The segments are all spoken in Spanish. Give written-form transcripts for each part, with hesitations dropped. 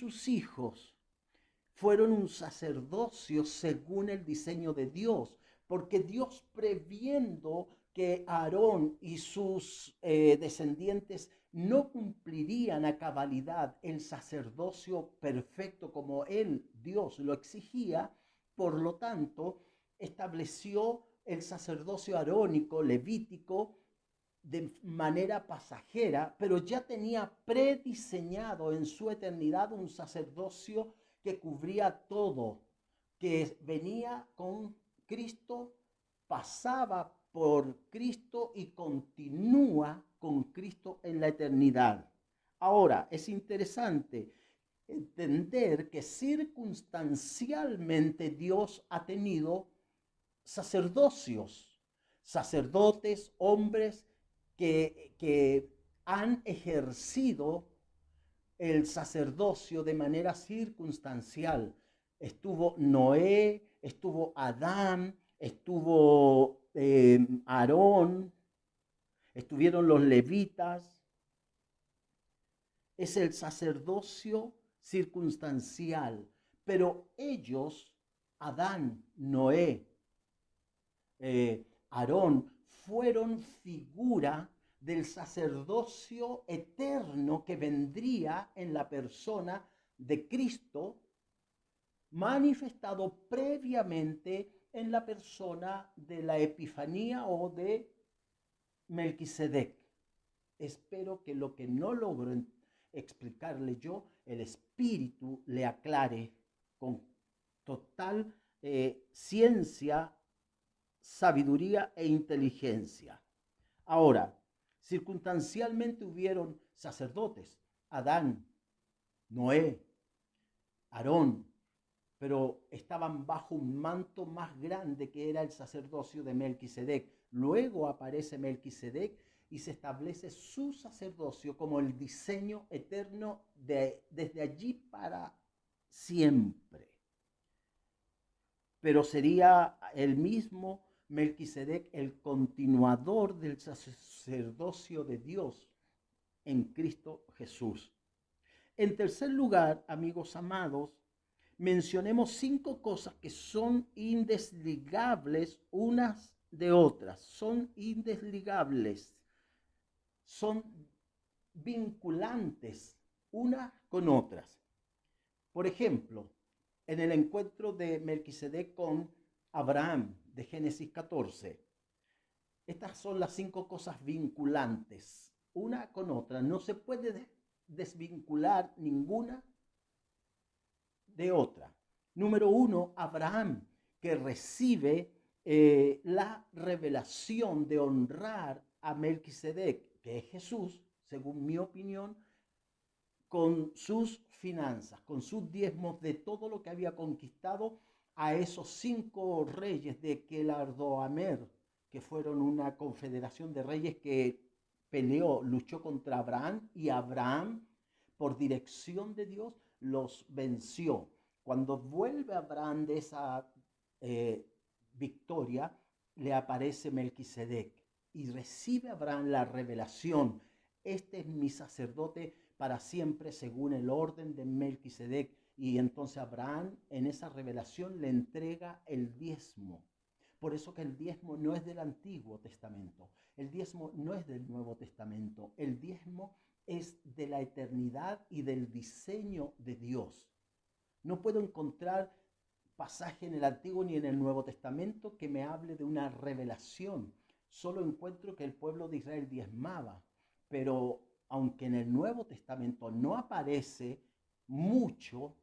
sus hijos fueron un sacerdocio según el diseño de Dios, porque Dios, previendo que Aarón y sus descendientes no cumplirían a cabalidad el sacerdocio perfecto como él, Dios, lo exigía, por lo tanto, estableció el sacerdocio arónico, levítico, de manera pasajera, pero ya tenía prediseñado en su eternidad un sacerdocio que cubría todo, que venía con Cristo, pasaba por Cristo y continúa con Cristo en la eternidad. Ahora, es interesante entender que circunstancialmente Dios ha tenido sacerdocios, sacerdotes, hombres que han ejercido el sacerdocio de manera circunstancial. Estuvo Noé, estuvo Adán, estuvo Aarón, estuvieron los levitas. Es el sacerdocio circunstancial, pero ellos, Adán, Noé, Aarón, fueron figura del sacerdocio eterno que vendría en la persona de Cristo, manifestado previamente en la persona de la Epifanía o de Melquisedec. Espero que lo que no logro explicarle yo, el Espíritu le aclare con total ciencia, sabiduría e inteligencia. Ahora, circunstancialmente hubieron sacerdotes, Adán, Noé, Aarón, pero estaban bajo un manto más grande que era el sacerdocio de Melquisedec. Luego aparece Melquisedec y se establece su sacerdocio como el diseño eterno desde allí para siempre. Pero sería el mismo Melquisedec el continuador del sacerdocio de Dios en Cristo Jesús. En tercer lugar, amigos amados, mencionemos 5 cosas que son indesligables unas de otras. Son indesligables, son vinculantes unas con otras. Por ejemplo, en el encuentro de Melquisedec con Abraham de Génesis 14, estas son las 5 cosas vinculantes, una con otra. No se puede desvincular ninguna de otra. Número 1, Abraham, que recibe la revelación de honrar a Melquisedec, que es Jesús, según mi opinión, con sus finanzas, con sus diezmos de todo lo que había conquistado a esos 5 reyes de Kelardoamer, que fueron una confederación de reyes que peleó, luchó contra Abraham, y Abraham, por dirección de Dios, los venció. Cuando vuelve Abraham de esa victoria, le aparece Melquisedec y recibe Abraham la revelación: este es mi sacerdote para siempre según el orden de Melquisedec. Y entonces Abraham en esa revelación le entrega el diezmo. Por eso que el diezmo no es del Antiguo Testamento, el diezmo no es del Nuevo Testamento, el diezmo es de la eternidad y del diseño de Dios. No puedo encontrar pasaje en el Antiguo ni en el Nuevo Testamento que me hable de una revelación. Solo encuentro que el pueblo de Israel diezmaba, pero aunque en el Nuevo Testamento no aparece mucho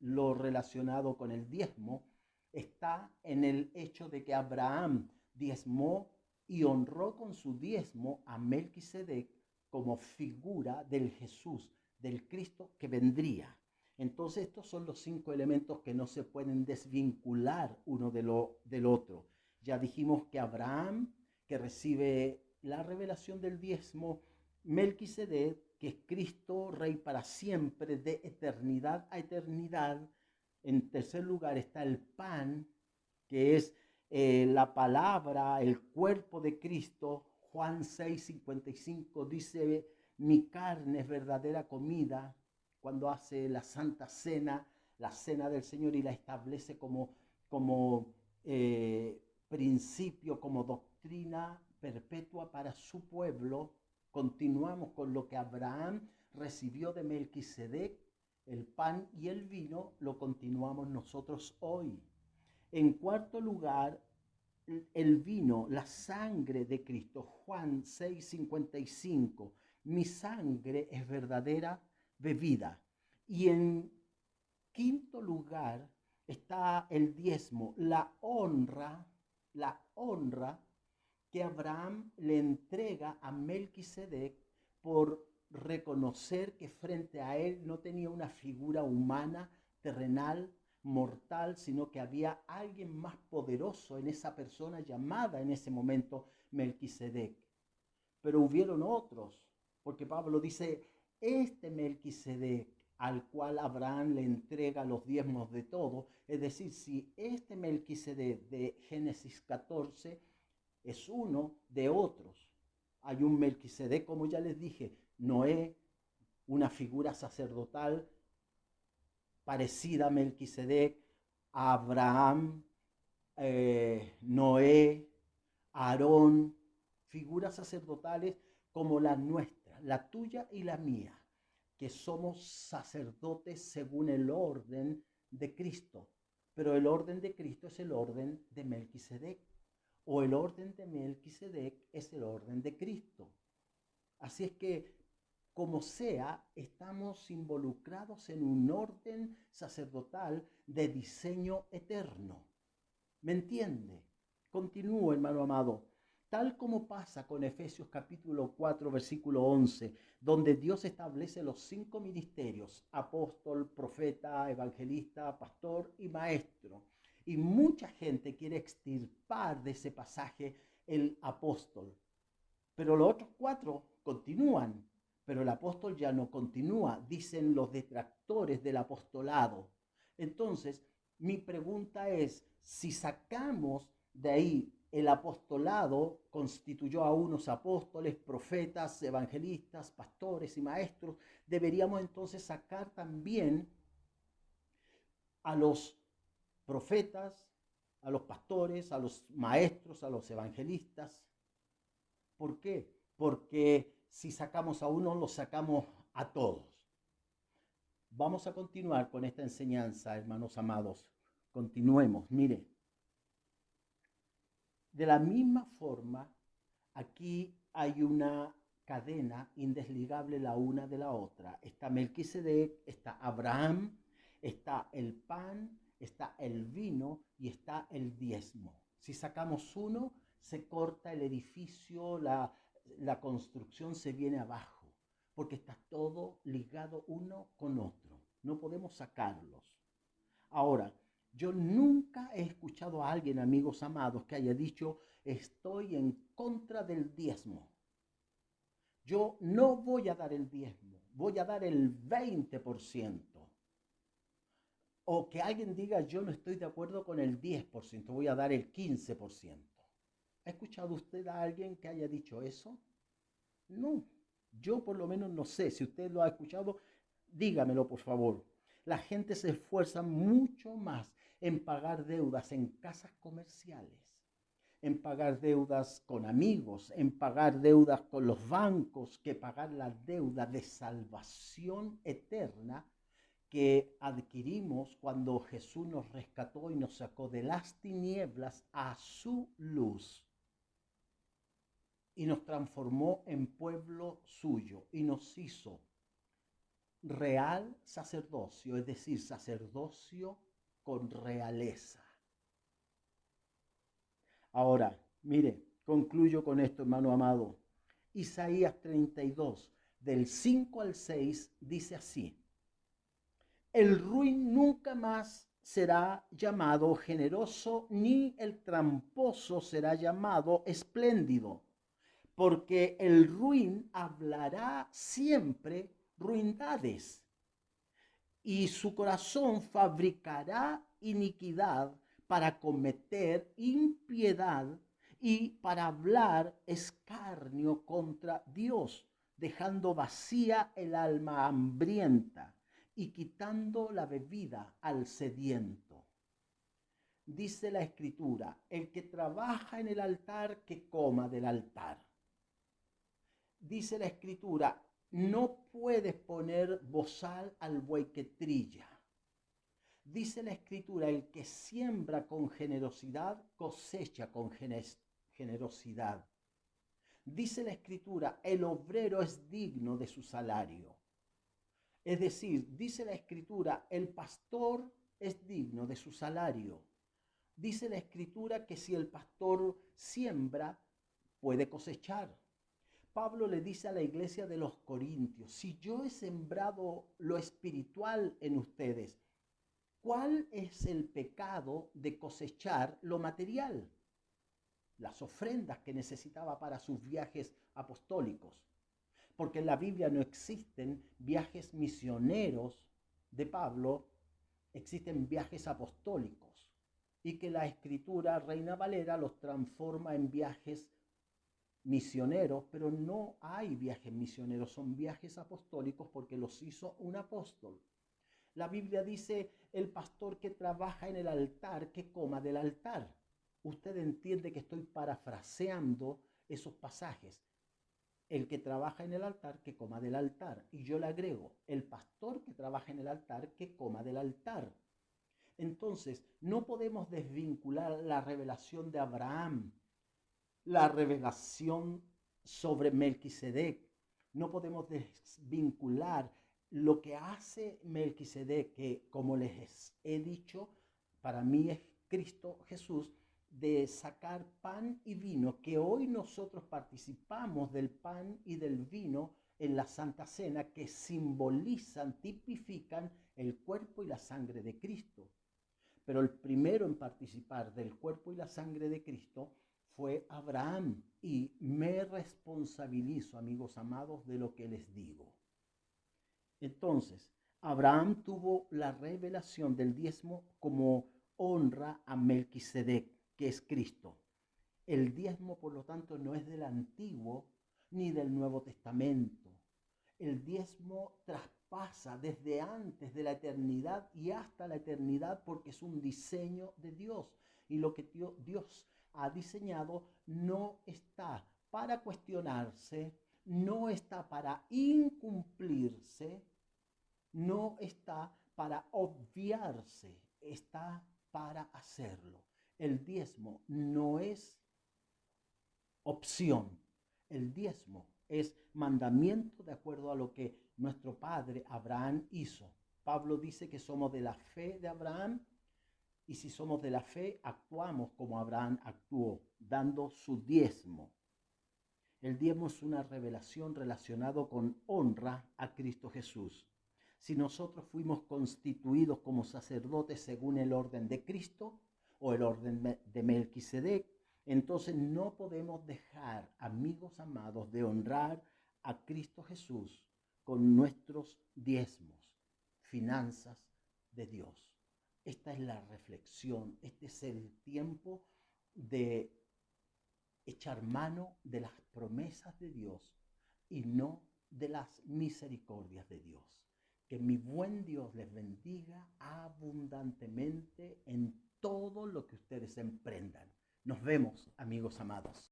lo relacionado con el diezmo, está en el hecho de que Abraham diezmó y honró con su diezmo a Melquisedec como figura del Jesús, del Cristo que vendría. Entonces estos son los 5 elementos que no se pueden desvincular uno del otro. Ya dijimos que Abraham, que recibe la revelación del diezmo, Melquisedec, que es Cristo, Rey para siempre, de eternidad a eternidad. En tercer lugar está el pan, que es la palabra, el cuerpo de Cristo. Juan 6:55 dice: mi carne es verdadera comida. cuando hace la Santa Cena, la Cena del Señor, y la establece como principio, como doctrina perpetua para su pueblo. Continuamos con lo que Abraham recibió de Melquisedec, el pan y el vino, lo continuamos nosotros hoy. En cuarto lugar, el vino, la sangre de Cristo. Juan 6:55, mi sangre es verdadera bebida. Y en quinto lugar está el diezmo, la honra que Abraham le entrega a Melquisedec por reconocer que frente a él no tenía una figura humana, terrenal, mortal, sino que había alguien más poderoso en esa persona llamada en ese momento Melquisedec. Pero hubieron otros, porque Pablo dice, este Melquisedec al cual Abraham le entrega los diezmos de todo, es decir, si este Melquisedec de Génesis 14 es uno de otros. Hay un Melquisedec, como ya les dije, Noé, una figura sacerdotal parecida a Melquisedec, a Abraham, Noé, Aarón, figuras sacerdotales como la nuestra, la tuya y la mía, que somos sacerdotes según el orden de Cristo. Pero el orden de Cristo es el orden de Melquisedec, o el orden de Melquisedec es el orden de Cristo. Así es que, como sea, estamos involucrados en un orden sacerdotal de diseño eterno. ¿Me entiende? Continúo, hermano amado. Tal como pasa con Efesios capítulo 4, versículo 11, donde Dios establece los 5 ministerios: apóstol, profeta, evangelista, pastor y maestro. Y mucha gente quiere extirpar de ese pasaje el apóstol. Pero los otros 4 continúan. Pero el apóstol ya no continúa, dicen los detractores del apostolado. Entonces, mi pregunta es, si sacamos de ahí el apostolado, constituyó a unos apóstoles, profetas, evangelistas, pastores y maestros, deberíamos entonces sacar también a los profetas, a los pastores, a los maestros, a los evangelistas. ¿Por qué? Porque si sacamos a uno, lo sacamos a todos. Vamos a continuar con esta enseñanza, hermanos amados. Continuemos, mire. De la misma forma, aquí hay una cadena indesligable la una de la otra. Está Melquisedec, está Abraham, está el pan, está el vino y está el diezmo. Si sacamos uno, se corta el edificio, la construcción se viene abajo, porque está todo ligado uno con otro. No podemos sacarlos. Ahora, yo nunca he escuchado a alguien, amigos amados, que haya dicho, estoy en contra del diezmo. Yo no voy a dar el diezmo, voy a dar el 20%. O que alguien diga, yo no estoy de acuerdo con el 10%, voy a dar el 15%. ¿Ha escuchado usted a alguien que haya dicho eso? No, yo por lo menos no sé. Si usted lo ha escuchado, dígamelo por favor. La gente se esfuerza mucho más en pagar deudas en casas comerciales, en pagar deudas con amigos, en pagar deudas con los bancos, que pagar la deuda de salvación eterna que adquirimos cuando Jesús nos rescató y nos sacó de las tinieblas a su luz y nos transformó en pueblo suyo y nos hizo real sacerdocio, es decir, sacerdocio con realeza. Ahora, mire, concluyo con esto, hermano amado. Isaías 32, del 5 al 6, dice así: el ruin nunca más será llamado generoso, ni el tramposo será llamado espléndido, porque el ruin hablará siempre ruindades, y su corazón fabricará iniquidad para cometer impiedad y para hablar escarnio contra Dios, dejando vacía el alma hambrienta. y quitando la bebida al sediento. Dice la Escritura, el que trabaja en el altar, que coma del altar. Dice la Escritura, no puedes poner bozal al buey que trilla. Dice la Escritura, el que siembra con generosidad, cosecha con generosidad. Dice la Escritura, el obrero es digno de su salario. Es decir, dice la Escritura, el pastor es digno de su salario. Dice la Escritura que si el pastor siembra, puede cosechar. Pablo le dice a la iglesia de los Corintios, si yo he sembrado lo espiritual en ustedes, ¿cuál es el pecado de cosechar lo material? Las ofrendas que necesitaba para sus viajes apostólicos. Porque en la Biblia no existen viajes misioneros de Pablo, existen viajes apostólicos. Y que la Escritura Reina Valera los transforma en viajes misioneros, pero no hay viajes misioneros, son viajes apostólicos porque los hizo un apóstol. La Biblia dice, el pastor que trabaja en el altar, que coma del altar. Usted entiende que estoy parafraseando esos pasajes. El que trabaja en el altar, que coma del altar. Y yo le agrego, el pastor que trabaja en el altar, que coma del altar. Entonces, no podemos desvincular la revelación de Abraham, la revelación sobre Melquisedec. No podemos desvincular lo que hace Melquisedec, que como les he dicho, para mí es Cristo Jesús, de sacar pan y vino, que hoy nosotros participamos del pan y del vino en la Santa Cena, que simbolizan, tipifican el cuerpo y la sangre de Cristo. Pero el primero en participar del cuerpo y la sangre de Cristo fue Abraham, y me responsabilizo, amigos amados, de lo que les digo. Entonces, Abraham tuvo la revelación del diezmo como honra a Melquisedec, que es Cristo. El diezmo, por lo tanto, no es del Antiguo ni del Nuevo Testamento. El diezmo traspasa desde antes de la eternidad y hasta la eternidad porque es un diseño de Dios. Y lo que Dios ha diseñado no está para cuestionarse, no está para incumplirse, no está para obviarse, está para hacerlo. El diezmo no es opción, el diezmo es mandamiento de acuerdo a lo que nuestro padre Abraham hizo. Pablo dice que somos de la fe de Abraham, y si somos de la fe, actuamos como Abraham actuó, dando su diezmo. El diezmo es una revelación relacionada con honra a Cristo Jesús. Si nosotros fuimos constituidos como sacerdotes según el orden de Cristo o el orden de Melquisedec, entonces no podemos dejar, amigos amados, de honrar a Cristo Jesús con nuestros diezmos, finanzas de Dios. Esta es la reflexión, este es el tiempo de echar mano de las promesas de Dios y no de las misericordias de Dios. Que mi buen Dios les bendiga abundantemente en todo lo que ustedes emprendan. Nos vemos, amigos amados.